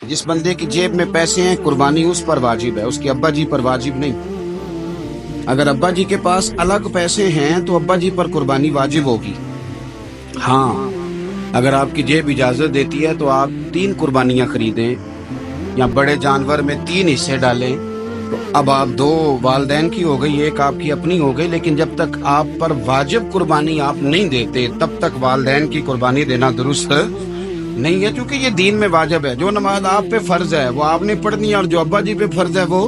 जिस बंदे की जेब में पैसे हैं कुर्बानी उस पर वाजिब है, उसके अब्बा जी पर वाजिब नहीं। अगर अब्बा जी के पास अलग पैसे हैं तो अब्बा जी पर कुर्बानी वाजिब होगी। हाँ, अगर आपकी जेब इजाजत देती है तो आप 3 कुर्बानियां खरीदें या बड़े जानवर में 3 हिस्से डालें। तो अब आप 2 वालदैन की हो गई, 1 आपकी अपनी हो गई, लेकिन जब तक आप पर वाजिब कुर्बानी आप नहीं देते तब तक वालदैन की कुर्बानी देना दुरुस्त नहीं है, क्योंकि ये दीन में वाजिब है। जो नमाज आप पे फर्ज है वो आपने पढ़नी है और जो अब्बा जी पे फर्ज है वो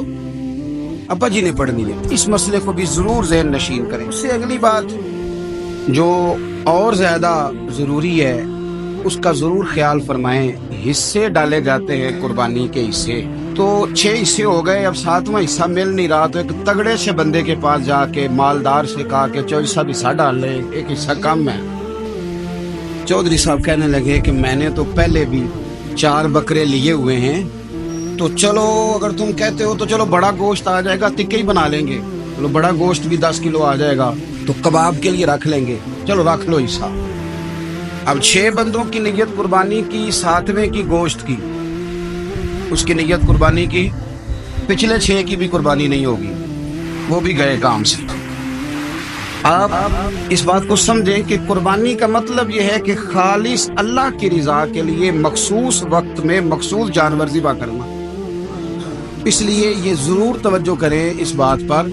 अब्बा जी ने पढ़नी है। इस मसले को भी जरूर ज़हन नशीन करें। उससे अगली बात जो और ज्यादा जरूरी है उसका जरूर ख्याल फरमाएं। हिस्से डाले जाते हैं कुर्बानी के हिस्से, तो 6 हिस्से हो गए, अब 7वां हिस्सा मिल नहीं रहा, तो एक तगड़े से बंदे के पास जाके मालदार से कहा कि चौधरी साहब हिस्सा डाल ले, एक हिस्सा कम है। चौधरी साहब कहने लगे कि मैंने तो पहले भी 4 बकरे लिए हुए हैं, तो चलो अगर तुम कहते हो तो चलो बड़ा गोश्त आ जाएगा, टिक्के ही बना लेंगे, चलो बड़ा गोश्त भी 10 किलो आ जाएगा तो कबाब के लिए रख लेंगे, चलो रख लो हिस्सा। अब 6 बंदों की नियत कुर्बानी की, 7वें की गोश्त की, उसकी नियत कुर्बानी की, पिछले 6 की भी कुर्बानी नहीं होगी, वो भी गए काम से। आप इस बात को समझें कि कुर्बानी का मतलब यह है कि खालिस अल्लाह की रज़ा के लिए मखसूस वक्त में मखसूस जानवर ज़िबा करना। इसलिए ये ज़रूर तवज्जो करें इस बात पर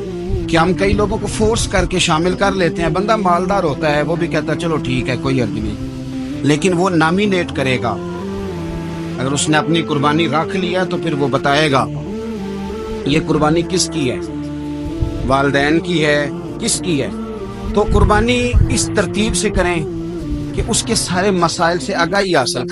कि हम कई लोगों को फोर्स करके शामिल कर लेते हैं। बंदा मालदार होता है, वो भी कहता है चलो ठीक है कोई अर्ज नहीं, लेकिन वो नॉमिनेट करेगा। अगर उसने अपनी कुर्बानी रख लिया तो फिर वो बताएगा ये कुर्बानी किसकी है, वालदैन की है, किसकी है। तो कुर्बानी इस तरतीब से करें कि उसके सारे मसाइल से आगाही हासिल